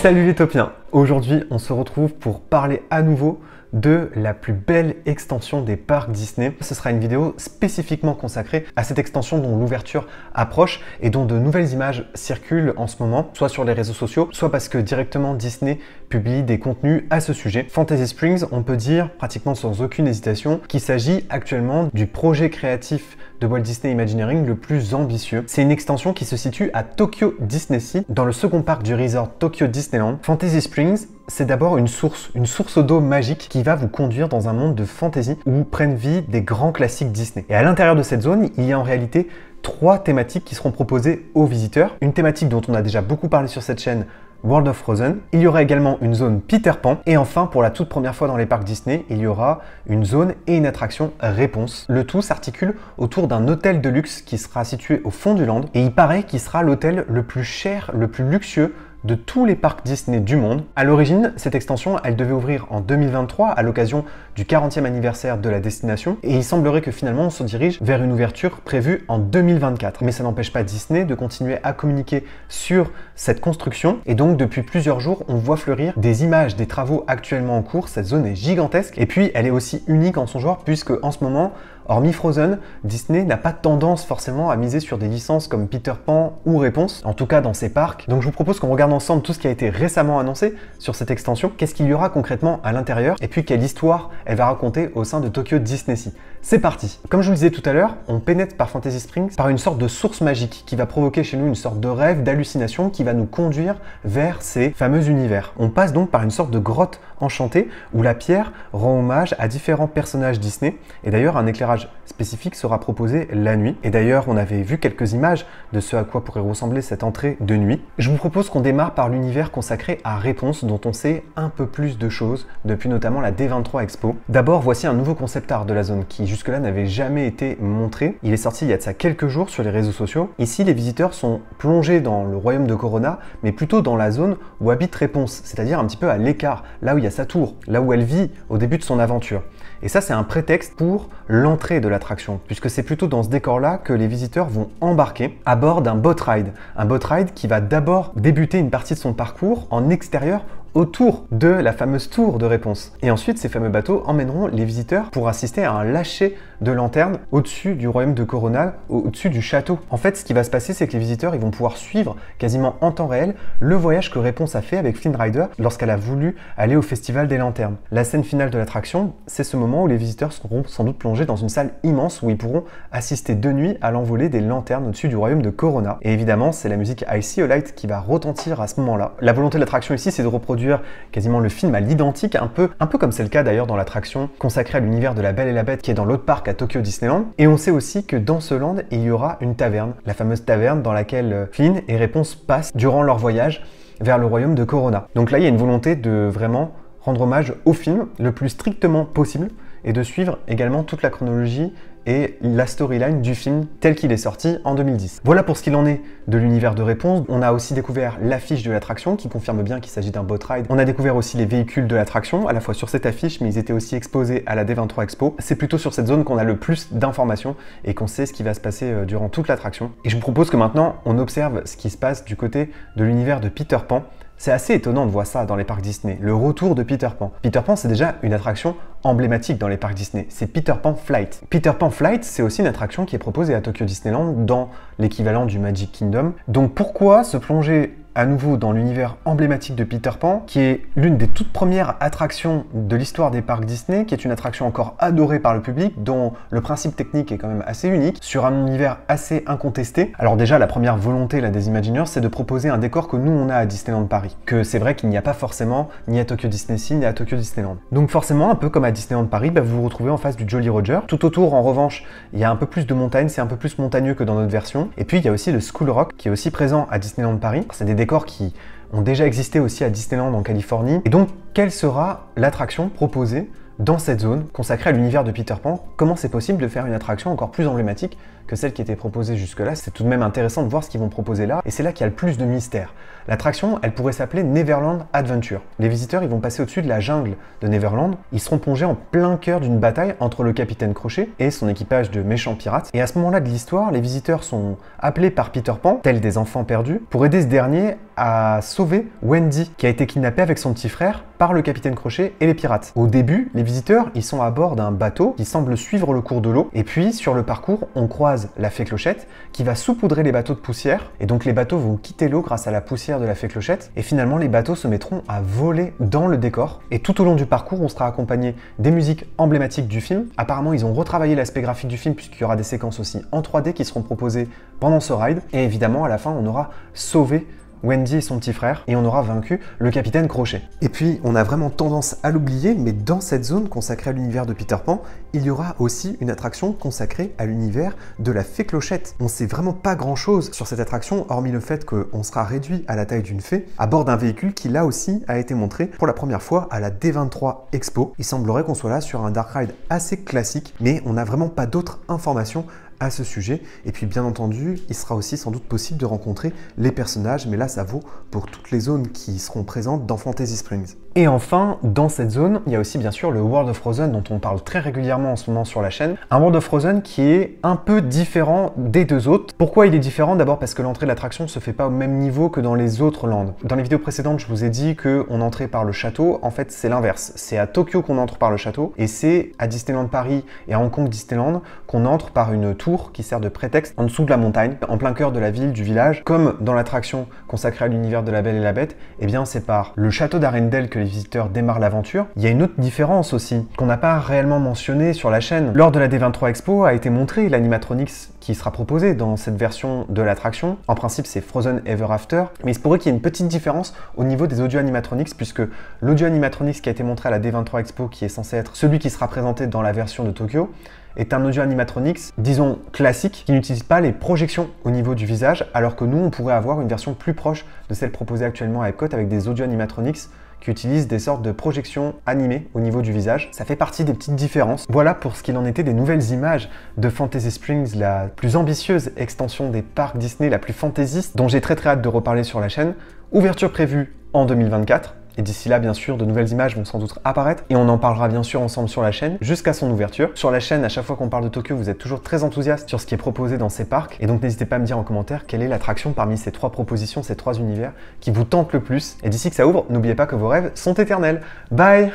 Salut les topiens! Aujourd'hui, on se retrouve pour parler à nouveau de la plus belle extension des parcs Disney. Ce sera une vidéo spécifiquement consacrée à cette extension dont l'ouverture approche et dont de nouvelles images circulent en ce moment, soit sur les réseaux sociaux, soit parce que directement Disney publie des contenus à ce sujet. Fantasy Springs, on peut dire pratiquement sans aucune hésitation qu'il s'agit actuellement du projet créatif de Walt Disney Imagineering le plus ambitieux. C'est une extension qui se situe à Tokyo DisneySea, dans le second parc du resort Tokyo Disneyland. Fantasy Springs, c'est d'abord une source d'eau magique qui va vous conduire dans un monde de fantasy où prennent vie des grands classiques Disney. Et à l'intérieur de cette zone, il y a en réalité 3 thématiques qui seront proposées aux visiteurs. Une thématique dont on a déjà beaucoup parlé sur cette chaîne, World of Frozen. Il y aura également une zone Peter Pan. Et enfin, pour la toute première fois dans les parcs Disney, il y aura une zone et une attraction Réponse. Le tout s'articule autour d'un hôtel de luxe qui sera situé au fond du land. Et il paraît qu'il sera l'hôtel le plus cher, le plus luxueux de tous les parcs Disney du monde. À l'origine, cette extension, elle devait ouvrir en 2023 à l'occasion du 40e anniversaire de la destination et il semblerait que finalement on se dirige vers une ouverture prévue en 2024. Mais ça n'empêche pas Disney de continuer à communiquer sur cette construction et donc depuis plusieurs jours, on voit fleurir des images des travaux actuellement en cours. Cette zone est gigantesque et puis elle est aussi unique en son genre puisque en ce moment, hormis Frozen, Disney n'a pas tendance forcément à miser sur des licences comme Peter Pan ou Réponse, en tout cas dans ses parcs. Donc je vous propose qu'on regarde ensemble tout ce qui a été récemment annoncé sur cette extension, qu'est-ce qu'il y aura concrètement à l'intérieur, et puis quelle histoire elle va raconter au sein de Tokyo DisneySea. C'est parti! Comme je vous le disais tout à l'heure, on pénètre par Fantasy Springs par une sorte de source magique qui va provoquer chez nous une sorte de rêve, d'hallucination qui va nous conduire vers ces fameux univers. On passe donc par une sorte de grotte enchantée où la pierre rend hommage à différents personnages Disney et d'ailleurs un éclairage spécifique sera proposé la nuit. Et d'ailleurs, on avait vu quelques images de ce à quoi pourrait ressembler cette entrée de nuit. Je vous propose qu'on démarre par l'univers consacré à Réponse, dont on sait un peu plus de choses depuis notamment la D23 Expo. D'abord, voici un nouveau concept art de la zone qui jusque-là n'avait jamais été montré. Il est sorti il y a de ça quelques jours sur les réseaux sociaux. Ici, les visiteurs sont plongés dans le royaume de Corona, mais plutôt dans la zone où habite Réponse, c'est-à-dire un petit peu à l'écart, là où il y a sa tour, là où elle vit au début de son aventure. Et ça, c'est un prétexte pour l'entrée de l'attraction, puisque c'est plutôt dans ce décor-là que les visiteurs vont embarquer à bord d'un boat ride. Un boat ride qui va d'abord débuter une partie de son parcours en extérieur autour de la fameuse tour de Réponse. Et ensuite, ces fameux bateaux emmèneront les visiteurs pour assister à un lâcher de lanterne au-dessus du royaume de Corona, au-dessus du château. En fait, ce qui va se passer, c'est que les visiteurs ils vont pouvoir suivre quasiment en temps réel le voyage que Réponse a fait avec Flynn Rider lorsqu'elle a voulu aller au Festival des Lanternes. La scène finale de l'attraction, c'est ce moment où les visiteurs seront sans doute plongés dans une salle immense où ils pourront assister de nuit à l'envolée des lanternes au-dessus du royaume de Corona. Et évidemment, c'est la musique I See a Light qui va retentir à ce moment-là. La volonté de l'attraction ici, c'est de reproduire quasiment le film à l'identique, un peu comme c'est le cas d'ailleurs dans l'attraction consacrée à l'univers de La Belle et la Bête qui est dans l'autre parc à Tokyo Disneyland. Et on sait aussi que dans ce land, il y aura une taverne, la fameuse taverne dans laquelle Flynn et Réponse passent durant leur voyage vers le royaume de Corona. Donc là, il y a une volonté de vraiment rendre hommage au film le plus strictement possible et de suivre également toute la chronologie et la storyline du film tel qu'il est sorti en 2010. Voilà pour ce qu'il en est de l'univers de Réponse. On a aussi découvert l'affiche de l'attraction qui confirme bien qu'il s'agit d'un boat ride. On a découvert aussi les véhicules de l'attraction, à la fois sur cette affiche, mais ils étaient aussi exposés à la D23 Expo. C'est plutôt sur cette zone qu'on a le plus d'informations et qu'on sait ce qui va se passer durant toute l'attraction. Et je vous propose que maintenant, on observe ce qui se passe du côté de l'univers de Peter Pan. C'est assez étonnant de voir ça dans les parcs Disney, le retour de Peter Pan. Peter Pan, c'est déjà une attraction emblématique dans les parcs Disney, c'est Peter Pan Flight. Peter Pan Flight, c'est aussi une attraction qui est proposée à Tokyo Disneyland dans l'équivalent du Magic Kingdom. Donc pourquoi se plonger à nouveau dans l'univers emblématique de Peter Pan, qui est l'une des toutes premières attractions de l'histoire des parcs Disney, qui est une attraction encore adorée par le public, dont le principe technique est quand même assez unique, sur un univers assez incontesté. Alors déjà, la première volonté là, des Imagineers, c'est de proposer un décor que nous on a à Disneyland Paris, que c'est vrai qu'il n'y a pas forcément ni à Tokyo DisneySea ni à Tokyo Disneyland. Donc forcément, un peu comme à Disneyland Paris, vous vous retrouvez en face du Jolly Roger. Tout autour, en revanche, il y a un peu plus de montagnes, c'est un peu plus montagneux que dans notre version. Et puis il y a aussi le School Rock, qui est aussi présent à Disneyland Paris. C'est des décors qui ont déjà existé aussi à Disneyland en Californie. Et donc, quelle sera l'attraction proposée dans cette zone consacrée à l'univers de Peter Pan? Comment c'est possible de faire une attraction encore plus emblématique que celle qui était proposée jusque-là. C'est tout de même intéressant de voir ce qu'ils vont proposer là, et c'est là qu'il y a le plus de mystère. L'attraction, elle pourrait s'appeler Neverland Adventure. Les visiteurs, ils vont passer au-dessus de la jungle de Neverland. Ils seront plongés en plein cœur d'une bataille entre le capitaine Crochet et son équipage de méchants pirates. Et à ce moment-là de l'histoire, les visiteurs sont appelés par Peter Pan, tels des enfants perdus, pour aider ce dernier à sauver Wendy, qui a été kidnappée avec son petit frère par le capitaine Crochet et les pirates. Au début, les visiteurs, ils sont à bord d'un bateau qui semble suivre le cours de l'eau. Et puis, sur le parcours, on croise la fée Clochette qui va saupoudrer les bateaux de poussière. Et donc, les bateaux vont quitter l'eau grâce à la poussière de la fée Clochette. Et finalement, les bateaux se mettront à voler dans le décor. Et tout au long du parcours, on sera accompagné des musiques emblématiques du film. Apparemment, ils ont retravaillé l'aspect graphique du film puisqu'il y aura des séquences aussi en 3D qui seront proposées pendant ce ride. Et évidemment, à la fin, on aura sauvé Wendy et son petit frère, et on aura vaincu le capitaine Crochet. Et puis, on a vraiment tendance à l'oublier, mais dans cette zone consacrée à l'univers de Peter Pan, il y aura aussi une attraction consacrée à l'univers de la fée Clochette. On sait vraiment pas grand-chose sur cette attraction, hormis le fait qu'on sera réduit à la taille d'une fée, à bord d'un véhicule qui, là aussi, a été montré pour la première fois à la D23 Expo. Il semblerait qu'on soit là sur un dark ride assez classique, mais on n'a vraiment pas d'autres informations à ce sujet. Et puis bien entendu, il sera aussi sans doute possible de rencontrer les personnages, mais là ça vaut pour toutes les zones qui seront présentes dans Fantasy Springs. Et enfin, dans cette zone, il y a aussi bien sûr le World of Frozen dont on parle très régulièrement en ce moment sur la chaîne. Un World of Frozen qui est un peu différent des deux autres. Pourquoi il est différent? D'abord parce que l'entrée de l'attraction ne se fait pas au même niveau que dans les autres landes. Dans les vidéos précédentes, je vous ai dit qu'on entrait par le château. En fait, c'est l'inverse. C'est à Tokyo qu'on entre par le château et c'est à Disneyland Paris et à Hong Kong Disneyland qu'on entre par une tour qui sert de prétexte en dessous de la montagne, en plein cœur de la ville, du village. Comme dans l'attraction consacrée à l'univers de La Belle et la Bête, eh bien c'est par le château d'Arendelle que les visiteurs démarrent l'aventure. Il y a une autre différence aussi, qu'on n'a pas réellement mentionnée sur la chaîne. Lors de la D23 Expo a été montré l'animatronics qui sera proposé dans cette version de l'attraction. En principe, c'est Frozen Ever After, mais il se pourrait qu'il y ait une petite différence au niveau des audio animatronics, puisque l'audio animatronics qui a été montré à la D23 Expo, qui est censé être celui qui sera présenté dans la version de Tokyo, est un audio animatronics, disons classique, qui n'utilise pas les projections au niveau du visage, alors que nous, on pourrait avoir une version plus proche de celle proposée actuellement à Epcot avec des audio animatronics qui utilisent des sortes de projections animées au niveau du visage. Ça fait partie des petites différences. Voilà pour ce qu'il en était des nouvelles images de Fantasy Springs, la plus ambitieuse extension des parcs Disney, la plus fantaisiste, dont j'ai très hâte de reparler sur la chaîne. Ouverture prévue en 2024. Et d'ici là, bien sûr, de nouvelles images vont sans doute apparaître et on en parlera bien sûr ensemble sur la chaîne jusqu'à son ouverture. Sur la chaîne, à chaque fois qu'on parle de Tokyo, vous êtes toujours très enthousiaste sur ce qui est proposé dans ces parcs. Et donc n'hésitez pas à me dire en commentaire quelle est l'attraction parmi ces trois propositions, ces trois univers qui vous tente le plus. Et d'ici que ça ouvre, n'oubliez pas que vos rêves sont éternels. Bye!